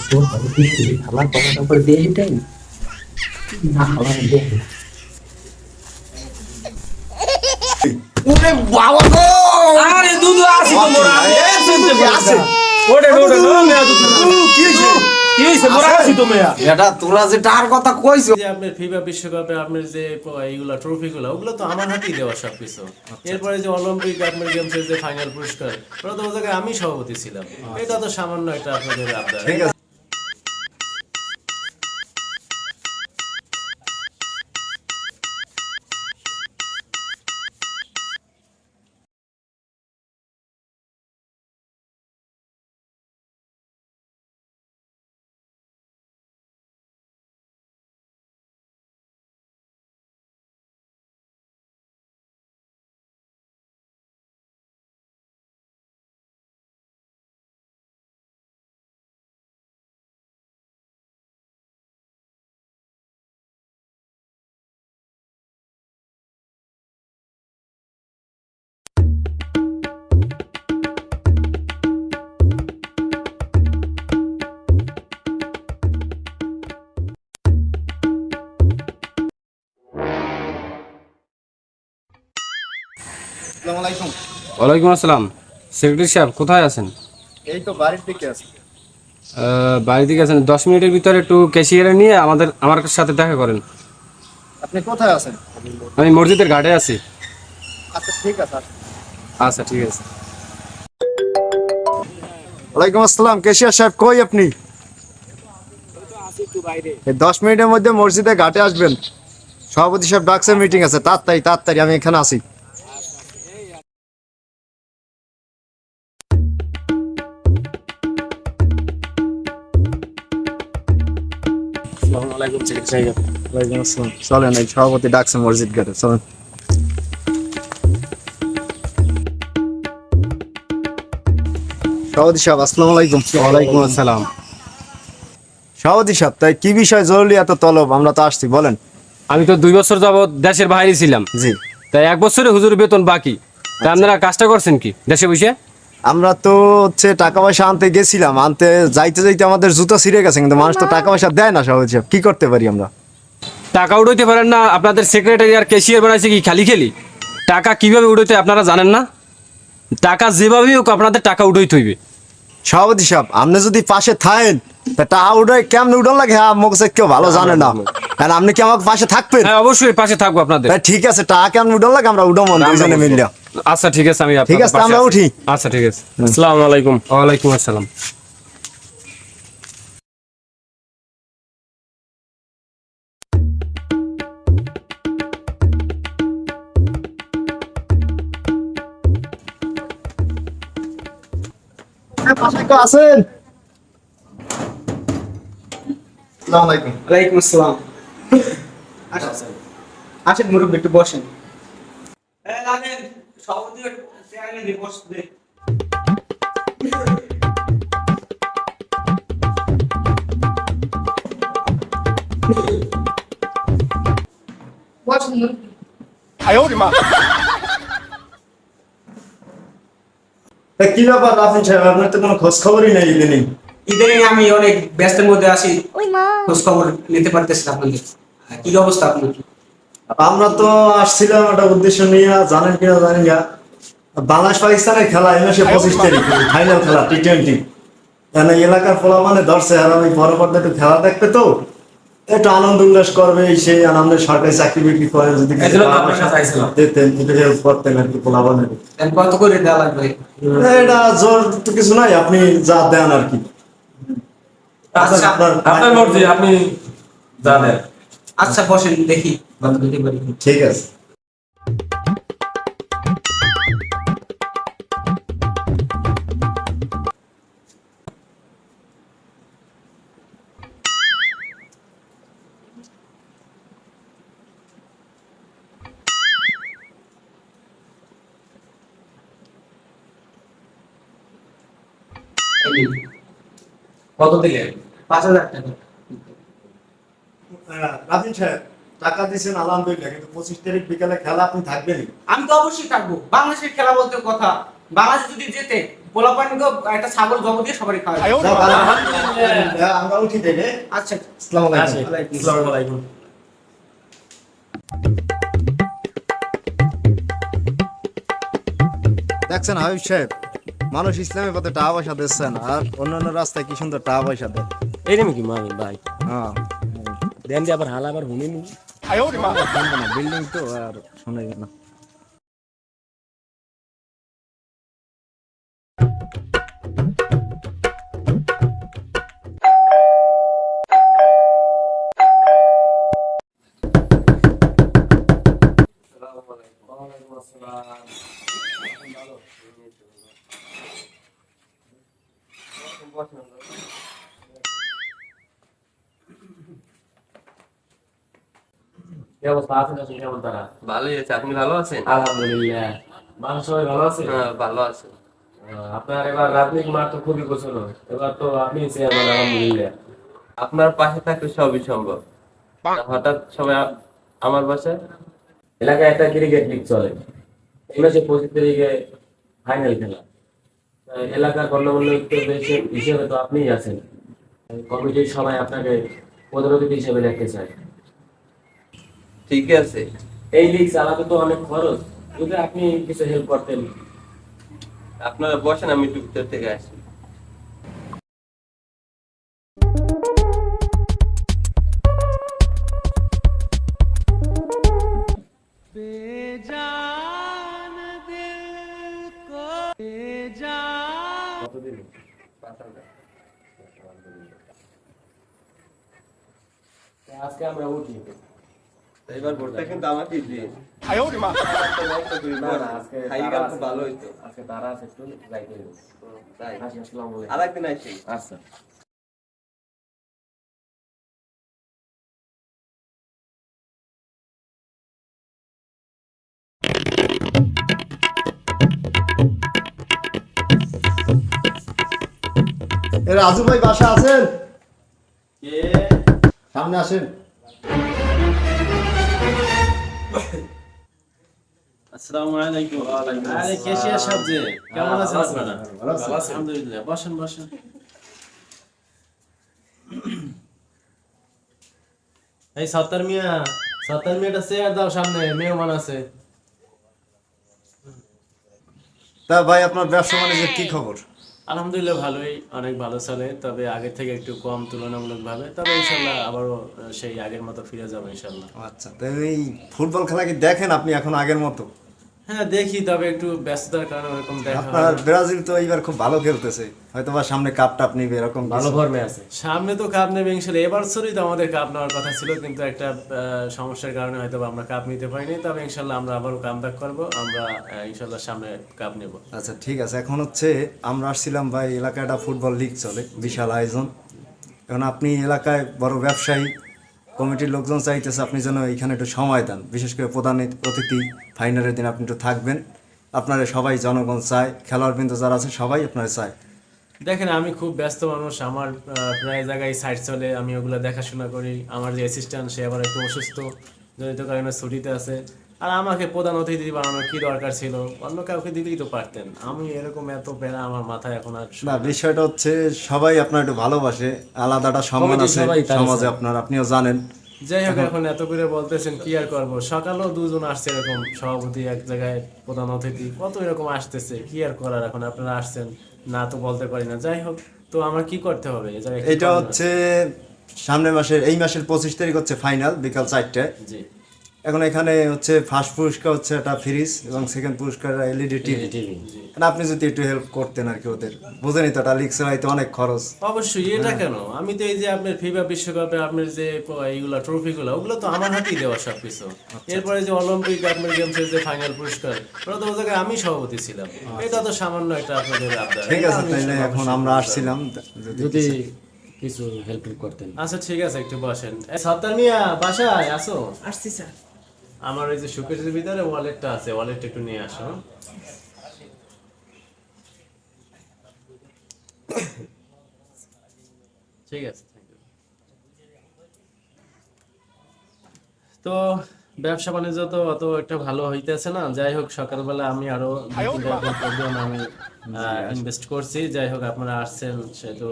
তোর বাড়ি থেকে খাবার করার পর দিয়ে এটাই না খাবার দিয়ে ওরে বাবা গো আরে দুধ আছে তো মোরা এ শুনতে পাচ্ছি ওরে ওরে মেয়া দুধ কি হইছে মোরা আছি তো মেয়া এটা তোরা যে টার কথা কইছো যে আপনার ফিফা বিশ্বকাপে আপনার যে এইগুলা ট্রফিগুলো ওগুলো তো আমার হাতেই দেওয়া সবকিছু এরপরে যে অলিম্পিক আপনার গেমসের যে ফাইনাল পুরস্কার ওটা তো ওই জায়গায় আমি সভাপতি ছিলাম এটা তো সামান্য একটা আপনাদের আবদার ঠিক আছে আসসালামু আলাইকুম ওয়ালাইকুম আসসালাম। সেক্রেটারি সাহেব কোথায় আছেন? এই তো বাড়ির দিকে আছি বাড়ি থেকে আছেন? 10 মিনিটের ভিতরে একটু ক্যাশিয়ারে নিয়ে আমার সাথে দেখা করেন। আপনি কোথায় আছেন? আমি মসজিদের ঘাটে আছি। আচ্ছা ঠিক আছে আসুন। আচ্ছা ঠিক আছে। ওয়ালাইকুম আসসালাম কেশিয়া সাহেব কই আপনি? এই 10 মিনিটের মধ্যে মসজিদে ঘাটে আসবেন, সভাপতি সাহেব ডাকছে, মিটিং আছে, তাড়াতাড়ি আমি এখানে আছি। আসসালামু আলাইকুম সেক্রেটারি সাহেব। ওয়ালাইকুম আসসালাম। চলেন, এই সভাপতি ডাকছে মসজিদ ঘাটে, চলেন। সভাপতি সাহেব আসসালামু আলাইকুম। ওয়ালাইকুম আসসালাম। সভাপতি সাহেব, তাই কি বিষয় জরুরি এত তলব? আমরা তো আসছি, বলেন। আমি তো 2 বছর যাবত দেশের বাইরে ছিলাম, জি। তাই 1 বছরে হুজুর বেতন বাকি। তা আপনারা কাজটা করছেন কি দেশে বসে? আমরা তো টাকা পয়সা আনতে গেছিলাম, যাইতে যাইতে আমাদের জুতা ছিঁড়ে গেছে, কিন্তু মানুষ তো টাকা পয়সা দেয় না। সভাপতি সাহেব কি করতে পারি আমরা? টাকা উড়াইতে পারেন না? আপনাদের সেক্রেটারি আর ক্যাশিয়ার বানাইছে কি খালি খেলি? টাকা কিভাবে উড়াইতে আপনারা জানেন না? টাকা যেভাবেই হোক আপনাদের টাকা উঠাইতে হইবে। সভাপতি সাহেব, আপনি যদি পাশে থাকেন তা টাকা উঠাই কেমন উঠন লাগে আমাকে কেউ ভালো জানে না, কারণ আপনি কি আমাকে পাশে থাকবেন? হ্যাঁ অবশ্যই পাশে থাকবো আপনাদের। তাই ঠিক আছে, টাকা কেমন উঠন লাগে আমরা উঠো মন দুইজনে মিললে। আচ্ছা ঠিক আছে, আমি ঠিক আছে, আমরা উঠি। আচ্ছা ঠিক আছে। আসসালামু আলাইকুম। ওয়ালাইকুম আসসালাম। পাশে কেউ আছেন? আসসালামু আলাইকুম। ওয়ালাইকুম আসসালাম। আসেন মুরব্বী, একটু বসেন। তা কি ব্যাপার রাফিন সাহেব, আপনার তো কোনো খোঁজ খবরই নেই ইদানিং। ইদানিং আমি অনেক ব্যস্তের মধ্যে আছি, খোঁজ খবর নিতে পারতেছি না আপনাদের। কি অবস্থা আপনার? আমরা তো আসছিলাম একটা উদ্দেশ্য নিয়ে, জানেন কিনা জানেন না, বাংলাদেশ পাকিস্তানের খেলা এই মাসে 25 তারিখ, ফাইনাল খেলা T20। এলাকার পোলা মানে ধরছে, আর আমি বড় পর্দায় একটু খেলা দেখতে, তো একটু আনন্দ উল্লাস করবে, সেই আনন্দের সরকারি চাকরি বিক্রি করে যদি কিছু দিতেন, একটু হেল্প করতেন আর কি পোলা বানের। কত করে দেওয়া লাগবে? এটা জোর তো কিছু নাই, আপনি যা দেন আর কি। আচ্ছা, আপনার মর্জি, আপনি জানেন। আচ্ছা বসেন, দেখি কত দিতে পারি। ঠিক আছে। কত দিলেন? 5000 টাকা। রাফিন সাহেব, টাকা দিয়েছেন আলহামদুলিল্লাহ, কিন্তু 25 তারিখ বিকালে খেলা আপনি থাকবেনই। আমি তো অবশ্যই থাকবো। বাংলাদেশের খেলা বলতে কথা, বাংলাদেশ যদি জেতে পোলাপানকে একটা ছাগল জব দিয়ে সবারই খাওয়া যায়। যাও, ভালো। আমরা উঠি থেকে। আচ্ছা আসসালামু আলাইকুম। আসসালামু আলাইকুম। দেখছেন হাবিব সাহেব, মানুষ ইসলামের পথে টাকা পয়সা দিচ্ছেন আর অন্যান্য রাস্তায় কি সুন্দর টাকা পয়সা দেয়। এইরকম কি মানে ভাই হ্যাঁ, দেন যে আবার হাল আবার হুনিনি বিল্ডিং তো আর শোনা যায় না। কি অবস্থা আছেন আপনি কেমন তারা? ভালোই আছে, আপনি ভালো আছেন? আলহামদুলিল্লাহ। মানুষ সবাই ভালো আছে? হ্যাঁ, ভালো আছে। আপনার এবার রাজনীতি মাঠ তো খুবই পছন্দ, এবার তো আপনি চেয়ারম্যান আলহামদুলিল্লাহ। আপনার পাশে থাকলে সবই সম্ভব। হঠাৎ সবাই আমার বাসায়। এলাকায় একটা ক্রিকেট লিগ চলে, এই মাসে 25 তারিখে ফাইনাল খেলা। এলাকার গণ্যমান্য হিসেবে তো আপনিই আছেন, কমিটির সবাই আপনাকে প্রধান অতিথি হিসেবে দেখতে চায়। ঠিক আছে, এই লিগ চালাতে তো অনেক খরচ, যদি আপনি কিছু হেল্প করতেন। আপনারা বসেন, আমি একটু ভিতর থেকে আসি। কতদিন? আজকে আমরা উঠি। এবার ভোটটা কিন্তু আমাকে দিন। না, না, আজকে খাই তারা গেলে তো আছে। ভালো হইতো। আজকে তারা আছে, একটু যাইতে হবে। তাই আসসালামু আলাইকুম। আরেকদিন আসি। আচ্ছা। এ রাজু ভাই বাসা আছেন? সামনে আসেন। আসসালামু আলাইকুম। আরে কেশিয়ার সাহেব যে, কেমন আছেন আপনারা? ভালো আছেন? আলহামদুলিল্লাহ। বসেন বসেন। এই সত্তর মিয়াটা চেয়ার দাও, সামনে মেহমান আছে। তা ভাই আপনার ব্যবসা বাণিজ্যের কি খবর? আলহামদুলিল্লাহ ভালোই, অনেক ভালো চলে, তবে আগের থেকে একটু কম তুলনামূলক ভাবে, তবে ইনশাল্লাহ আবারও সেই আগের মতো ফিরে যাবো ইনশাল্লাহ। আচ্ছা, তো এই ফুটবল খেলা কি দেখেন আপনি এখন আগের মতো? হ্যাঁ দেখি, তবে একটু ব্যস্ততার কারণে ওরকম দেখা হয় আপনার না। ব্রাজিল তো এইবার খুব ভালো খেলতেছে, হয়তো বা সামনে কাপ টাপ নিবে এরকম ভালো কিছু। ফর্মে আছে, সামনে তো কাপ নেবে ইনশাল্লাহ। এবার সরি তো আমাদের কাপ নেওয়ার কথা ছিল, কিন্তু একটা সমস্যার কারণে হয়তো বা আমরা কাপ নিতে পারিনি, তবে ইনশাল্লাহ আমরা আবারও কাম ব্যাক করবো, আমরা ইনশাল্লাহ সামনে কাপ নেব। আচ্ছা ঠিক আছে, এখন হচ্ছে আমরা আসছিলাম ভাই, এলাকায় একটা ফুটবল লিগ চলে, বিশাল আয়োজন। এখন আপনি এলাকায় বড় ব্যবসায়ী, কমিটির লোকজন চাইতেছে আপনি যেন এখানে একটু সময় দেন, বিশেষ করে প্রধান অতিথি ফাইনালের দিন আপনি একটু থাকবেন। আপনারা সবাই জনগণ চায়, খেলোয়াড় বিন্দু যারা আছে সবাই আপনারা চায়। দেখেন আমি খুব ব্যস্ত মানুষ, আমার প্রায় জায়গায় সাইট চলে, আমি ওগুলো দেখাশোনা করি। আমার যে অ্যাসিস্ট্যান্ট সে আবার একটু অসুস্থ জনিত কারণে ছুটিতে আছে, আর আমাকে প্রধান অতিথি বানানোর কি দরকার ছিল? অন্য কাউকে দিলেই তো পারতেন, আমি এরকম এত প্যারা আমার মাথায় এখন আর না, বিষয়টা হচ্ছে সবাই আপনার একটু ভালোবাসে, আলাদা একটা সম্মান কমিটির আছে সবাই তার সমাজে আছে। আপনার, আপনিও জানেন। যাই হোক, এখন এত করে বলতেছেন কি আর করবো, সকালেও দুজন আসছে এরকম, সভাপতি এক জায়গায়, প্রধান অতিথি, কত এরকম আসতেছে, কি আর করার, এখন আপনারা আসছেন না তো বলতে পারি না। যাই হোক, তো আমার কি করতে হবে এই জায়গায়, কি এটা করণীয়? হচ্ছে সামনের মাসের, এই মাসের 25 তারিখ হচ্ছে ফাইনাল, বিকাল 4টায়। জি, এখন এখানে হচ্ছে ফার্স্ট পুরস্কার হচ্ছে একটা ফ্রিজ এবং সেকেন্ড পুরস্কার এলইডি টিভি। আপনি যদি একটু হেল্প করতেন আর কি, ওদের বুঝেনি তো, একটা লিগ চালাইতে অনেক খরচ। অবশ্যই। এটা কেন, আমি তো এই যে আপনার ফিফা বিশ্বকাপে আপনার যে এইগুলা ট্রফিগুলো, ওগুলো তো আমার হাতেই দেওয়া সবকিছু। এরপরে যে অলিম্পিক আপনার গেমসের যে ফাইনাল পুরস্কার, ওটা তো ওই জায়গায় আমি সভাপতি ছিলাম। এটা তো সামান্য একটা আপনাদের আবদার। ঠিক আছে, আমি তাইলে অবশ্যই এখন আমরা আসছিলাম যদি কিছু হেল্প করতেন। আচ্ছা ঠিক আছে, একটু বসেন। সত্তর মিয়া বাসায় আসো। আসছি স্যার। আমার ওই যে শোকেসের ভিতরে ওয়ালেটটা আছে, ওয়ালেটটা একটু নিয়ে আসো। ঠিক আছে, থ্যাংক ইউ। তো ব্যবসা বাণিজ্য তো অত একটা ভালো হইতেছে না। যাই হোক, সকালবেলা আমি আরো 2-3টা প্রোগ্রাম আমি ইনভেস্ট করছি। যাই হোক, আপনারা আসছেন, সেহেতু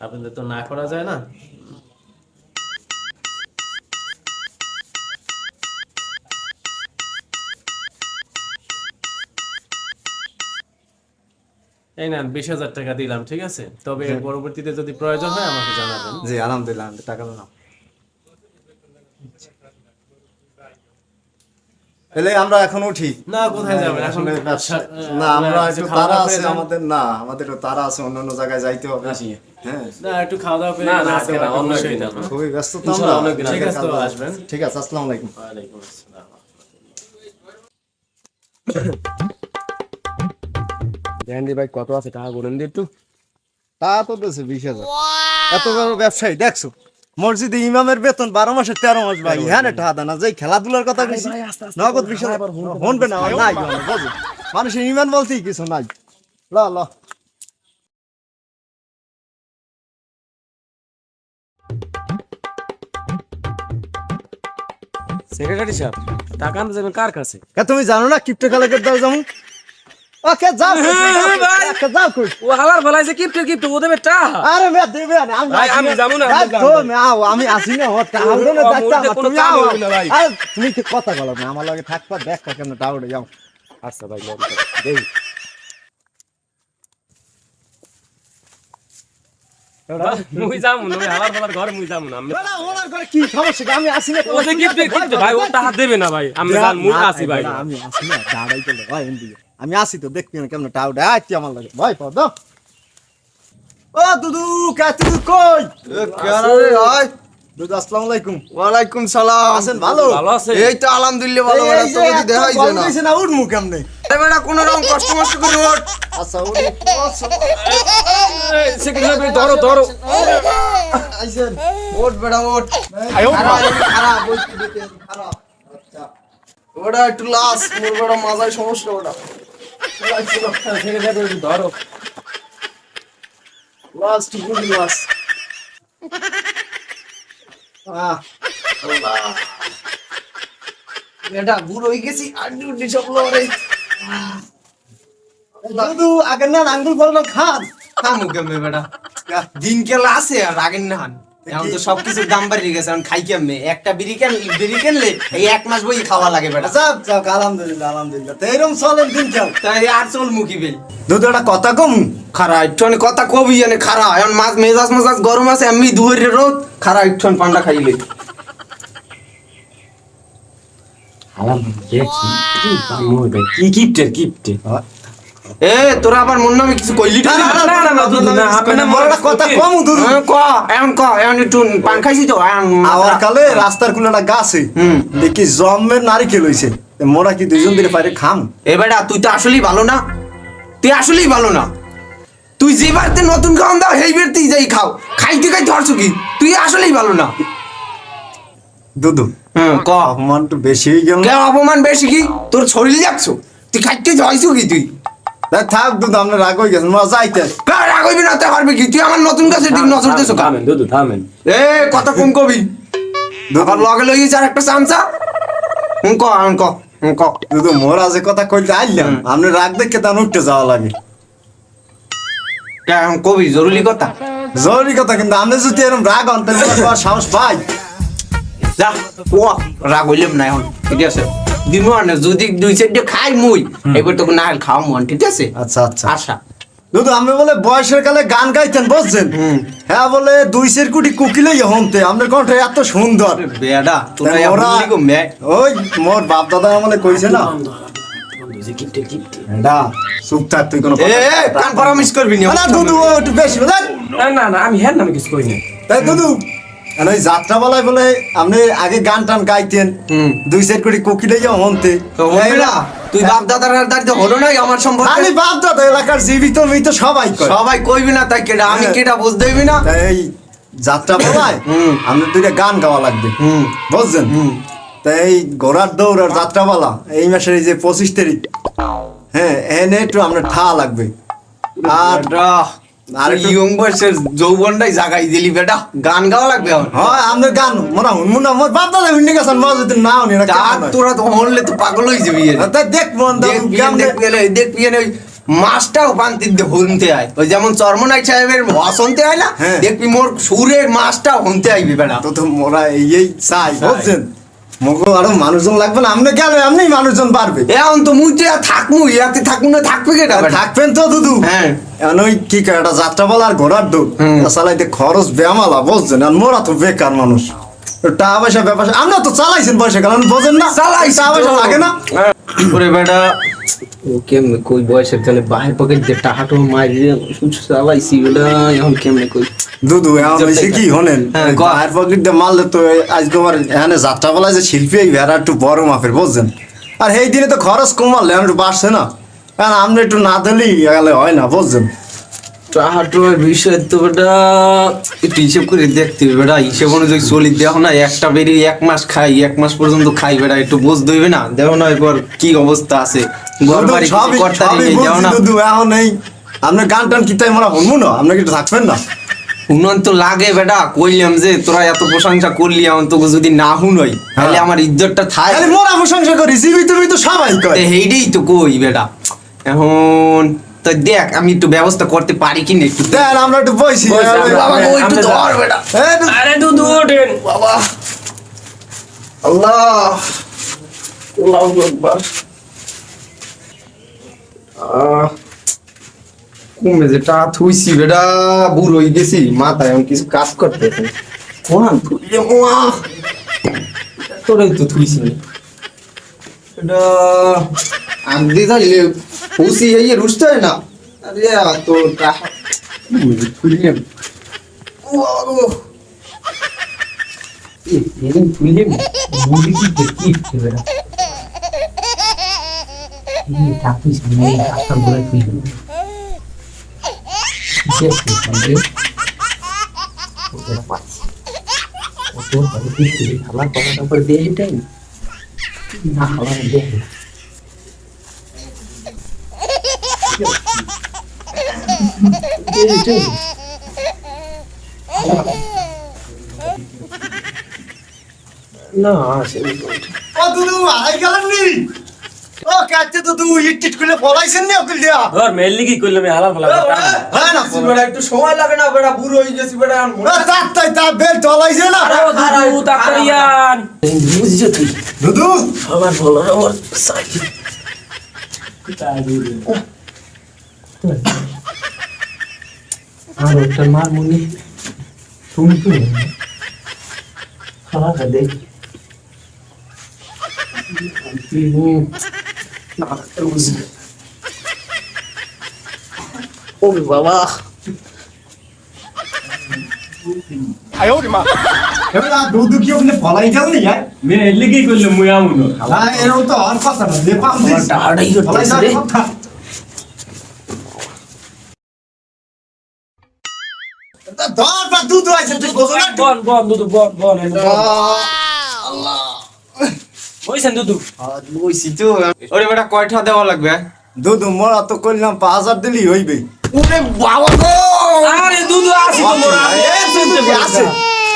আপনাদের তো না করা যায় না। এই নেন 20,000 টাকা দিলাম, ঠিক আছে? তবে এর পরবর্তীতে যদি প্রয়োজন হয় আমাকে জানাবেন। জি আলহামদুলিল্লাহ, টাকা নাও। এলে আমরা এখন উঠি। না, কোথায় যাবেন এখন? আসলে না, আমরা একটু তারা আছে আমাদের, না আমাদেরও তারা আছে, অন্য জায়গায় যাইতে হবে। হ্যাঁ, না, একটু খাওয়া দাওয়া করে না, নিলে আজকে হয়তো না, অন্য অবশ্যই একদিন। যাবো। খুবই ব্যস্ত তো ইনশাআল্লাহ, আমরা। অনেকদিন ঠিক আছে, তো আসবেন। ঠিক আছে, আসসালামু আলাইকুম। ওয়ালাইকুম আসসালাম। জাহাঙ্গীর ভাই কত আছে টাকা বলেন দিয়ে একটু। তা তো দিয়েছে 20,000। এত বড় ব্যবসায়ী দেখছো, মসজিদে ইমামের বেতন 12 মাসে 13 মাস ভাই। হ্যাঁ না টাকা না, যে খেলাধুলার কথা কইছি নগদ 20,000 হনবে না, আমার নাই মানে, বুঝো মানুষের ইমান বলতেই কিছু নাই। ল ল সেক্রেটারি সাহেব, টাকা আনতে যাবেন কার কাছে? কে তুমি জানো না ক্রিপ্টো কালেক্টর দাও যেমন? ওকে যাও যাও কই। ও হালার ফলাইছে কিপটে ও দেবে টাকা। আরে মে দেবে না, ভাই, আমি যাবো না, আমি যাবো তো না। মে আও, আমি আসি না, ও টাকা দাও না, দেখতা আমার কোনো তুমি কাম আও। হবে না ভাই। আরে তুমি কি কথা বলো না, আমার লগে থাকবা, দেখবা কেন টাউডে যাও। আচ্ছা ভাই, দেই মুই যাবো না, ওই হালার ফলার ঘরে মুই যাবো না। না ওনার করে কি সমস্যা কি? আমি আসি না। ও যে কিপটে ভাই, ও টাকা দেবে না ভাই, আমি জান মুই আসি ভাই। আমি আসি না, দাঁড়াই চলে ভাই এন্দি। আমি আসি তো, দেখবি না কেমন টাউডে আইতি আমার লাগে ভাই পদ। ও দুদু, কা তুই কই? কেরে ভাই, দুদু আসসালামু আলাইকুম। ওয়ালাইকুম সালাম। আছেন ভালো? ভালো আছে? এই তো আলহামদুলিল্লাহ ভালো। এই বেটা যে তোকে এত দেখাই গরম না। হইছে না, উঠমু কেমনে? এই বেটা কোন রকম কষ্ট মষ্ট করে ওঠ। আচ্ছা উঠ। সেক্রেটারি ভাই ধরো ধরো। আইছেন। ওঠ বেটা ওঠ। খারাপ বইতে দিতে খারাপ। আচ্ছা ওটা একটু লাস, মোর বেটা মাথায় সমস্যা ওটা। সেক্রেটারি ভাই ধরো। Last good last. বেটা বুড়ো হয়ে গেছি, আড্ডি উড্ডি সব লড়ে। দুদু আগে না আঙ্গুল ফলানো খান। খামু কেমনে বেটা? দিন কেলা আছে আর আগের না হান। এখন তো সবকিছুর দাম বাড়িয়ে গেছে, এখন খাই কেমনে? একটা বিড়ি কিনলে এই 1 মাস বই খাওয়া লাগে বেটা। যাক যাক, আলহামদুলিল্লাহ আলহামদুলিল্লাহ। তো এরকম চলেন দিন চল। তাই আর চল মুখি বেল। দুদু একটা কথা কম। খারা একটু কথা কবি জানে খারা, এখন মাছ মেজাজ মেজাজ গরম আছে, আমি দুহরের রোদ খারা একটু পান্ডা খাইলে। কি কিপটে এ তোরা আবার মন নামে কিছু কইলি? না, আপনি না বড় একটা কথা কম দুদু। এখন একটু পান খাইছি তো আওয়ার কালে রাস্তার কোলে একটা গাছে দেখি জম্মের নারিকেল হইছে। মোরা কি দুইজন দিলে পারে খাম? এ বেটা তুই তো আসলেই ভালো না, তুই আসলেই ভালো না। তুই যে বাড়িতে নতুন খাওয়ান দাও সেই বাড়িতেই যাই খাও, খাইতে খাইতে হরছো কি? তুই আসলেই ভালো না। দুদু ক অপমান তো বেশি হয়ে গেল। কে অপমান বেশি কি? তোর শরীর যাচ্ছ, তুই খাইতে হইছো কি? তুই থাক দুদু, আমরা রাগ হয়ে গেছেন, মোরা যাইতে। রাগ হইবি না, তে পারবি কি? তুই আমার নতুন গাছের দিকে নজর দিছো কা? থামেন দুদু থামেন। এ কথা কম কবি, আবার লগে লগে আর একটা চামচা। ক ক ক দুদু মোরা যে কথা কইতে আইলাম, আপনি রাগ দেখে তার উঠতে যাওয়া লাগে। কবি জরুরি কথা। জরুরি কথা, কিন্তু আপনি যদি এরকম রাগ হন তাহলে আমার সাহস পাই। যা ও রাগ হইলাম না এখন, ঠিক আছে? দিনু আনে যদি 2-4 খাই মুই এবার তোকে না খাওয়া মন, ঠিক আছে? আচ্ছা আচ্ছা। আশা দুদু আমি বলে বয়সের কালে গান গাইতেন বুঝছেন? হ্যাঁ বলে 2 কোটি কুকিলেই হনতে, আপনার কণ্ঠ এত সুন্দর। বেডা তোরা তাই এমন ওরা- লিগো মে ওই মোর বাপ দাদা আমলে কইছে না, এডা চুপ থাক তুই কোনো এ কান পরামর্শ করবি না। না দুদু ও একটু বেশি বুঝলেন? না না আমি হ্যাঁ নামে কিছু কই না। তাই দুদু আর ওই যাত্রা বলায় বলে আপনি আগে গান টান গাইতেন, 2 কোটি কুকিলেই হনতে। তো হইবে না, তুই বাপ দাদার দাঁড়িয়ে হলো না আমার সম্পর্কে? আমি বাপ দাদা এলাকার জীবিত মৃত সবাই কয়। সবাই কইবি না তাই কেডা? আমি কেডা বুঝতে হইবি না? তাই এই যাত্রা বলায় আপনার 2টা গান গাওয়া লাগবে বুঝছেন? তাই এই ঘোড়ার দৌড় আর যাত্রাপালা এই মাসের এই যে 25 তারিখ, হ্যাঁ এনে একটু আপনার ঠা লাগবে। আর বেডা আর ইয়ং বয়সের যৌবনটাই জাগাই দিলি বেটা, গান গাওয়া লাগবে এখন। হয় আমাদের গান মোরা হুনমুন আমার বাপ দাদা হুন্নি গেছেন মজা যদি না হুনি তোরা তো হনলে তো পাগল হয়ে যাবি দেখবো দেখবি ওই মাছটাও পান্তিতে হনতে আয়, ওই যেমন চরমনাই সাহেবের হসনতে হয় না, হ্যাঁ। দেখবি মোর সুরের মাছটাও হনতে আইবি বেটা। তো মোরা এই চাই বুঝছেন, মগো আরো মানুষজন লাগবে না, আপনি গেলে আপনি মানুষজন বাড়বে। এখন তো মুই থাকবো ইয়াতে থাকবো না, থাকবে কেটা বেটা? থাকবেন তো দুদু। হ্যাঁ এখন ওই কি কয় একটা যাত্রা বলা আর ঘোড়ার দৌড় চালাইতে খরচ বেমালা বুঝছেন, আর মোরা তো বেকার মানুষ, টাকা পয়সা ব্যাপার আমরা তো চালাইছেন পয়সা কারণ বোঝেন না, চালাইছি টাকা পয়সা তো। লাগে না। ওরে বেটা ও কেমনে কই বয়সের তাহলে বাহির পকেট দিয়ে টাকাটো মারিয়ে চালাইছি বেটা, এখন কেমনে কই? দুদু এখন হয়েছে কি হনেন হ্যাঁ, ক। গায়ের পকেট দিয়ে মারলে তো আজকে আমার এখানে যাত্রা বলা যে শিল্পী এই ভেড়া একটু বড় মাপের বুঝছেন, আর এই দিনে তো খরচ কমালে একটু বাড়ছে না, কারণ আমরা একটু না দিলেই গেলে হয় না বুঝছেন। টাকাটোর বিষয় তো বেটা একটু হিসেব করে দেখতে হবে বেটা, হিসেব অনুযায়ী চলি, দেখো না একটা বেরিয়ে 1 মাস খাই, 1 মাস পর্যন্ত খাই বেটা, একটু বুঝ দইবে না, দেখো না এরপর কি অবস্থা আছে ঘর দুদু, বাড়ি সবই করতে সবই যাও না। বুঝছি দুদু, এখন এই আপনার গান টান কি তাই মোরা শুনবো না, আপনাকে একটু থাকবেন না। উন্নয়ন তো লাগে বেটা, কইলাম যে তোরা এত প্রশংসা করলি, এখন তোকে যদি না হুনই তাহলে আমার ইজ্জতটা থাই, খালি মোরা প্রশংসা করি, জিবি তুমি তো সবাই কয়। হেইডেই তো কই বেটা। এখন তো দেখ আমি একটু ব্যবস্থা করতে পারি কি না একটু দেন আমরা একটু বইছি। বাবা গো, একটু ধর বেটা। এই দুদু, আরে দুধ ওঠেন বাবা আল্লাহ, আল্লাহু আকবার। কমে যে টা থুইছি বেটা, বুড়ো হয়ে গেছি, মাথায় এখন কিছু কাজ করতে কোন থুইলে মোয়া তোরাই তো থুইছি এটা আন্দি যাইলে খুশি হইয়ে রুষ্ট হয় না। আরে তো টাকা থুইলে থুইলে বুড়ি কি কি বেটা চাকরি সামনে রাস্তা ঘুরে ফিরবে খাবার করার পর দিয়ে এটাই না খাবার দেয় না আসে ও দুদু আই গেলেন নি, ও কাটতে তো তুই ইট টিট করে পলাইছেন নি অকল দিয়া। ধর মেললি কি করলাম হালাল ফালাল হ্যাঁ না বেটা একটু সময় লাগে না বেটা, বুড়ো হয়ে গেছি বেটা এখন। তাই তা বেল চলাইছে না দুধু তাড়াতাড়িয়ান বুঝছো তুই দুদু। আমার বলো আমার সাইকেল আর একটা মার মনে তুমি তো খাওয়া দেখ ও বাবা এবার দুদু কি ওখানে পলাই গেল নি হ্যাঁ? মেললি কি করলাম মুই আমুনো হ্যাঁ এরকম তো আর কথা না, যে পাম দিস টাড়াই পলাই হচ্ছে যাওয়ার রে কথা। ধর বা দুদু আইছে তুই বোঝো না। বল বল দুধু বল বল ওইছেন দুধু বইছি তো। ওরে বেটা কয়টা দেওয়া লাগবে? দুদু মোরা তো করলাম 5000 দিলি হইবে। ওরে বাবা গো, আরে দুধু আসি তো মোরা এ দুদু কি আছে?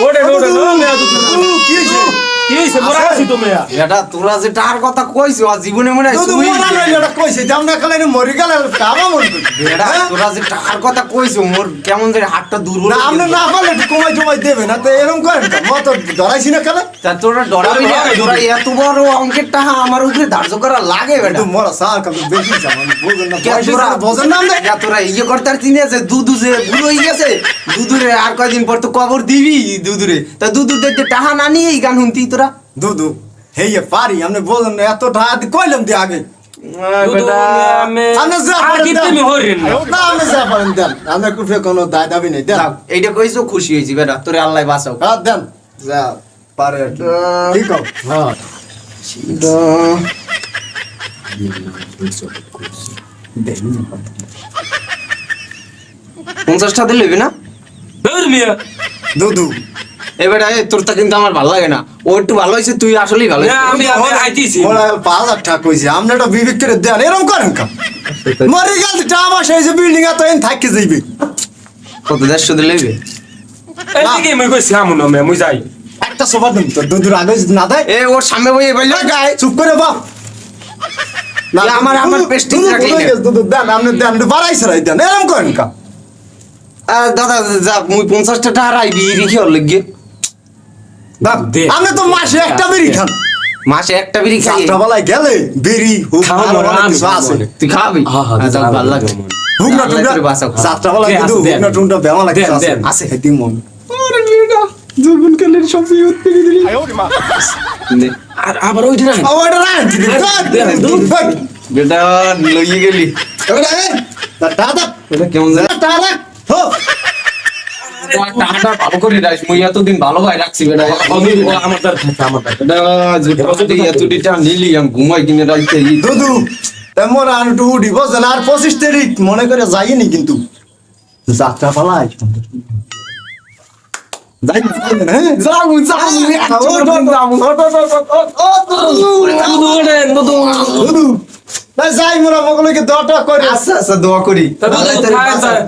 ওরে ওরে নো মেয়া দুধু দুদু কি হইছে? কি হইছে মোরা আসি তো মেয়া বেটা তোরা যে টার কথা কইছো আর জীবনে মনে হয় দুদু শুই মোরা নি। নইলে এটা কইছে দাম না খালে মরি গেল কাবা মন করছে। বেটা তোরা যে টার কথা কইছো মোর কেমন যে হাতটা দুর্বল না হয়ে আপনি গেছে। না পারলে একটু কমাই টমাই দেবে না তো এরকম করেন কেন? মত ধরাইছি না খেলে তা তোরা ডরাবি না, তোরা এত বড় অঙ্কের টাকা আমার উপরে ধার্য করা লাগে বেটা। কিন্তু মোরা সার কাছে বেশি যাবেন বুঝেন না কে পয়সা তোরা ছাড়া বোঝেন না আপনি? কে তোরা ইয়ে করতে পারছিস না যে দুধু যে বুড়ো হয়ে গেছে, দুধুরে আর কয়দিন পর তো কবর দিবি দুধুরে, তা দুধুর দেখতে টাকা না নিয়ে এই গান শুনতি তোরা। দুদু হেয়ে পারি আপনি বলেন না এত টাকা কইলাম দি আগে দুধু আমি আপনি যা আর পারেন কি দেন। তুমি হরিন না আপনি যা পারেন দেন আপনার কুফে কোনো দায় দাবি নেই দেন। যাও, এইটা কইছো খুশি হয়েছি বেটা, তোরে আল্লাহ বাঁচাও। হ্যাঁ দেন যা পারে আর কি। ঠিক হোক হ্যাঁ 50টা দিলে হইবে না? ধর মিয়া দুদু এবারে তোর তা কিন্তু আমার ভালো লাগে না, ও একটু ভালো হয়েছে, তুই আসলেই ভালো না আমি আমি আইতিছি ওরা 5000 টাকা কইছে আপনি একটা বিবেক করে দেন এরকম করেন কা মরে গেল টাকা পয়সা এই যে বিল্ডিং এত এন থাকি যাইবে কত 150 দিলে হইবে? এদিকে মই কইছি আমু না মুই যাই একটা সোফা দিন তো দুধুর আগে যদি না দেয় এ ওর সামনে বইয়ে বললো গায়ে চুপ করে বাপ না আমার prestige রাখলি না। দুধু দেন আপনি দেন বাড়াইছে রাই দেন এরকম করেন কা দাদা যা মুই 50 টাকা রাইবি রেখে ওর লাগি দে। আপনি তো মাসে একটা বিড়ি খান মাসে একটা বিড়ি খাই যাত্রা বেলায় গেলে বিড়ি হুক খাওয়া আরো মনে অনেক আমি কিছু আছে তুই খাবি হ্যাঁ, হ্যাঁ, আচ্ছা, দাদা, ভালো লাগে হুক না আল্লাহ টুকরা তোরে বাঁচাও, খা। যাত্রা বেলায় দেন, কিন্তু দেন। হুক না টুকরা বেমা লাগে দেন, আছে দেন। আছে হেদি মন নে। আর আবার ওইটা না আওয়াটা রান বেটা লইয়ে গেলি দাদা এটা কেমন যায় দাদা হো টাকাটা ভালো করে রাখিস মুই এতদিন ভালো ভাই রাখছি বেটা আমার তার আমার তার বেটা যদি এতটি টাকা নিলি আমি ঘুমাই কিনে রাখতে দুদু তেমন আর একটু উঠি বুঝলেন আর 25 তারিখ মনে করে যাইনি কিন্তু যাত্রা পালায় যাই হ্যাঁ যাবো দুদু না যাই মোরা মগলকে দটা করে আচ্ছা আচ্ছা দোয়া করি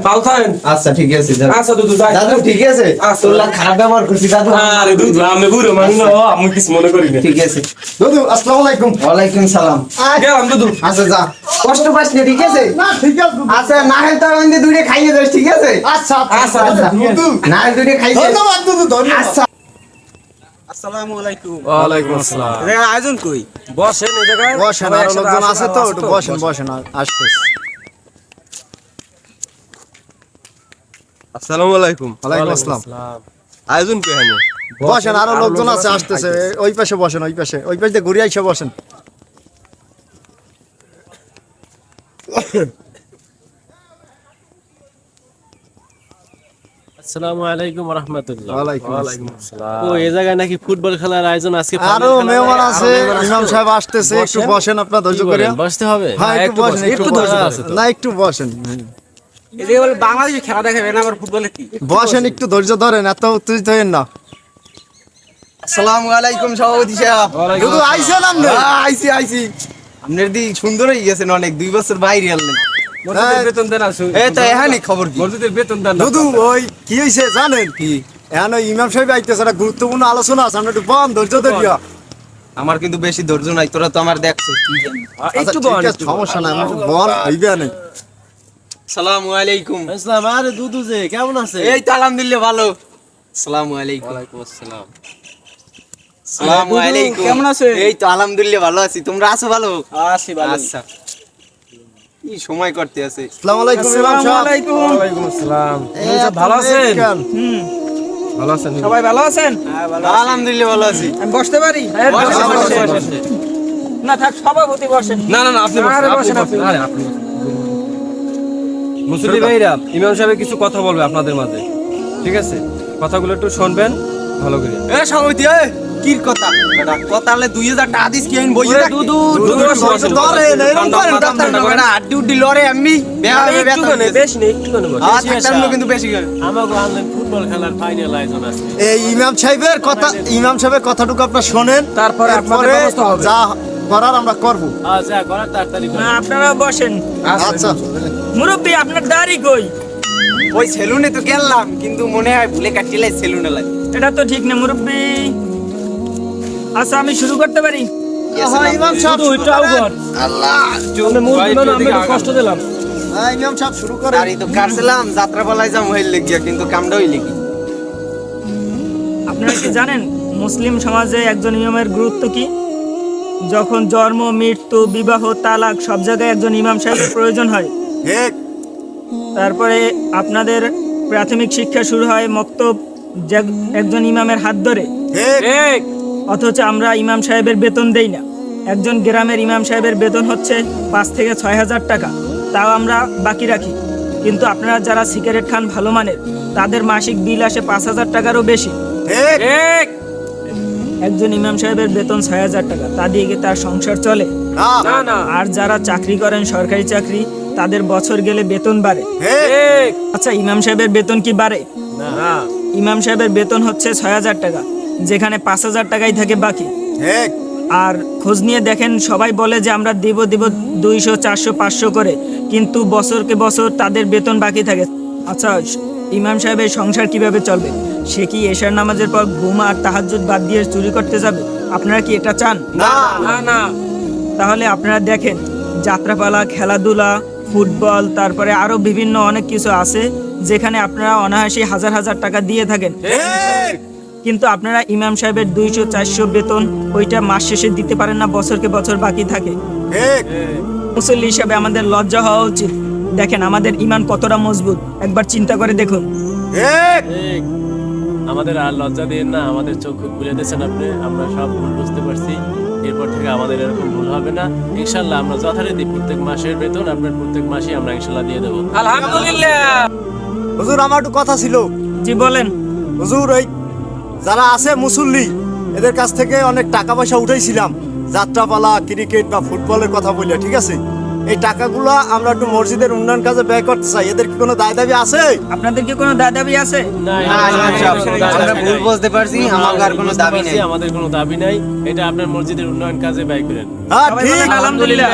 ভালো থাকেন আচ্ছা ঠিক আছে যা। আচ্ছা দুদু যাই দাদু ঠিক আছে তোলা খারাপ ব্যবহার করছি দাদু আরে দুদু আমি বুড়ো মানুষ আমি কিছু মনে করি না ঠিক আছে দুদু আসসালামু আলাইকুম ওয়ালাইকুম সালাম গেলাম দুদু আচ্ছা যা কষ্ট পাস না ঠিক আছে না ঠিক আছে দুদু। আচ্ছা না হেল তো আমি দুইটা খাইয়ে যাস ঠিক আছে আচ্ছা আচ্ছা আচ্ছা দুদু না হেল দুইটা খাইয়ে ধন্যবাদ দুদু ধন্যবাদ আচ্ছা আসসালামু আলাইকুম ওয়ালাইকুম আসসালাম এটা আয়োজন কই বসেন এই জায়গায় বসেন সবাই আর একসাথে লোকজন আছে তো আসো, একটু বসেন বসেন আসতেছি আসসালামু আলাইকুম ওয়ালাইকুম আসসালাম আয়োজন কই হানি বসেন আরো লোকজন আছে আসতেছে ওই পাশে বসেন ওই পাশে দিয়ে ঘুরে আইসা বসেন আসসালামু আলাইকুম ওয়া রাহমাতুল্লাহ। ওয়ালাইকুম আসসালাম। ও এই জায়গায় নাকি ফুটবল খেলার আয়োজন আজকে আরো মেহমান আছে ইমাম সাহেব আসতেছে একটু বসেন আপনার ধৈর্য করে বসতে হবে হ্যাঁ একটু বসেন একটু ধৈর্য বসেন আছে তো। না একটু বসেন এদিকে বলে বাংলাদেশে খেলা দেখাবে না আবার ফুটবলে কি বসেন একটু ধৈর্য ধরেন এত উত্তেজিত হইেন না আসসালামু আলাইকুম সভাপতি সাহেব শুধু আইসেন আপনি আইছি আপনার দি সুন্দর হয়ে গেছেন অনেক 2 বছর বাইরে আনলেন মসজিদের বেতন দেন আসো এই তো এখানে খবর কি মসজিদের বেতন দেন না। শুধু ওই কি হয়েছে জানেন কি এখন ওই ইমাম সাহেব আইতেছে একটা গুরুত্বপূর্ণ আলোচনা আছে আমরা একটু বন ধৈর্য ধরিয়া আমার কিন্তু বেশি ধৈর্য নাই তোরা তো আমার দেখছিস কি জানি আচ্ছা ঠিক আছে সমস্যা নাই আমি বল হইবে না আসসালামু আলাইকুম আসসালাম আরে দুদু যে কেমন আছে এই তো আলহামদুলিল্লাহ ভালো আসসালামু আলাইকুম ওয়ালাইকুম আসসালাম আসসালামু আলাইকুম কেমন আছো এই তো আলহামদুলিল্লাহ ভালো আছি তোমরা আছো ভালো আছি ভালো আচ্ছা কি সময় করতে আছে আসসালামু আলাইকুম ইমাম সাহেব ওয়ালাইকুম আসসালাম ভালো আছেন ভালো আছেন সবাই ভালো আছেন? আলহামদুলিল্লাহ ভালো আছি আমি বসতে পারি? বসেন, বসেন, বসেন। না থাক সভাপতি বসেন। না না না আপনি আরে বসেন বসেন আপনি বসেন। আরে আপনি মুসল্লি ভাইরা ইমাম সাহেব কিছু কথা বলবে আপনাদের মাঝে ঠিক আছে কথাগুলো একটু শুনবেন ভালো করে এ সভাপতি এ কি কথা বেটা কথা হলে 2000 টাকা দিস কি আইন বইয়ে রাখ দুদু ধরে এরকম করেন ডাক্তার না বেটা আড্ডি উড্ডি লড়ে আমি একটু করে বেশি নেই একটু করে বসেন। ডাক্তার কিন্তু বেশি করে আমাকে অনলাইন ফুটবল খেলার ফাইনাল আয়োজন আছে এই ইমাম সাহেবের কথাটুকু আপনার শোনেন তারপরে আপনাদের এরপরে ব্যবস্থা হবে। যা করার আমরা করব আচ্ছা করার তাড়াতাড়ি না আপনারা বসেন। আচ্ছা মুরব্বী আপনার দাড়ি কই? ওই সেলুনে তো গেলাম কিন্তু মনে হয় ভুলে কাটিলে সেলুনে লাগে এটা তো ঠিক না মুরব্বী। আচ্ছা আমি শুরু করতে পারি? হ্যাঁ ইমাম সাহেব শুধু একটু আউগর। আমি একটু কষ্ট দিলাম হ্যাঁ ইমাম সাহেব শুরু করেন গাড়ি তো কাটছিলাম যাত্রা পালাই যাম হইলে গিয়া কিন্তু কামটা হইলে কি আপনারা কি জানেন মুসলিম সমাজে একজন ইমামের গুরুত্ব কি? যখন জন্ম, মৃত্যু, বিবাহ, তালাক সব জায়গায় একজন ইমাম সাহেবের প্রয়োজন হয়। ঠিক তারপরে আপনাদের প্রাথমিক শিক্ষা শুরু হয় মক্তব একজন ইমামের হাত ধরে। ঠিক অথচ আমরা ইমাম সাহেবের বেতন দেই না। একজন গ্রামের ইমাম সাহেবের বেতন হচ্ছে 5 থেকে 6,000 টাকা, তাও আমরা বাকি রাখি। কিন্তু আপনারা যারা সিগারেট খান ভালো মানের তাদের মাসিক বিল আসে 5,000 টাকারও বেশি। ঠিক একজন ইমাম সাহেবের বেতন 6,000 টাকা, তা দিয়ে কি তার সংসার চলে? না না আর যারা চাকরি করেন সরকারি চাকরি তাদের বছর গেলে বেতন বাড়ে। ঠিক আচ্ছা ইমাম সাহেবের বেতন কি বাড়ে? না ইমাম সাহেবের বেতন হচ্ছে 6,000 টাকা, যেখানে 5,000 টাকাই থাকে বাকি। ঠিক আর খোঁজ নিয়ে দেখেন সবাই বলে যে আমরা দিব 200, 400, 500 করে, কিন্তু বছরকে বছর তাদের বেতন বাকি থাকে। আচ্ছা ইমাম সাহেবের সংসার কিভাবে চলবে? সে কি এশার নামাজের পর ঘুম আর তাহাজ্জুদ বাদ দিয়ে চুরি করতে যাবে? আপনারা কি এটা চান? না তাহলে আপনারা দেখেন, যাত্রাপালা, খেলাধুলা, ফুটবল, তারপরে আরো বিভিন্ন অনেক কিছু আছে যেখানে আপনারা অনায়াসে হাজার হাজার টাকা দিয়ে থাকেন, কিন্তু আপনারা ইমাম সাহেবের 200-400 বেতন ওইটা মাস শেষে দিতে পারেন না, বছরকে বছর বাকি থাকে। মুসল্লি হিসাবে আমাদের লজ্জা হওয়া উচিত। দেখেন আমাদের ঈমান কতটা মজবুত, একবার চিন্তা করে দেখুন। ঠিক। আমাদের আর লজ্জা দিন না, আমাদের চক্ষু খুলে দিয়েছেন আপনি, আমরা সব ভুল বুঝতে পারছি। এরপর থেকে আমাদের এরকম ভুল হবে না ইনশাল্লাহ। আমরা যথারীতি প্রত্যেক মাসের বেতন আপনার প্রত্যেক মাসেই আমরা ইনশাল্লাহ দিয়ে দেবো। আলহামদুলিল্লাহ। হুজুর আমার একটু কথা ছিল। জি বলেন। হুজুর ওই যারা আছে মুসল্লি, এদের কাছ থেকে অনেক টাকা পয়সা উঠাইছিলাম যাত্রাপালা, ক্রিকেট বা ফুটবলের কথা বললে, ঠিক আছে? এই টাকাগুলো আমরা একটু মসজিদের উন্নয়ন কাজে ব্যয় করতে চাই। এদের কি কোনো দায় দাবি আছে? আপনাদের কি কোনো দায় দাবি আছে? না, আমরা ভুল বুঝতে পারছি, আমাদের আর কোনো দাবি নেই। আমাদের কোনো দাবি নাই, এটা আপনার মসজিদের উন্নয়ন কাজে ব্যয় করেন। হ্যাঁ সবাই ঠিক। বলেন আলহামদুলিল্লাহ।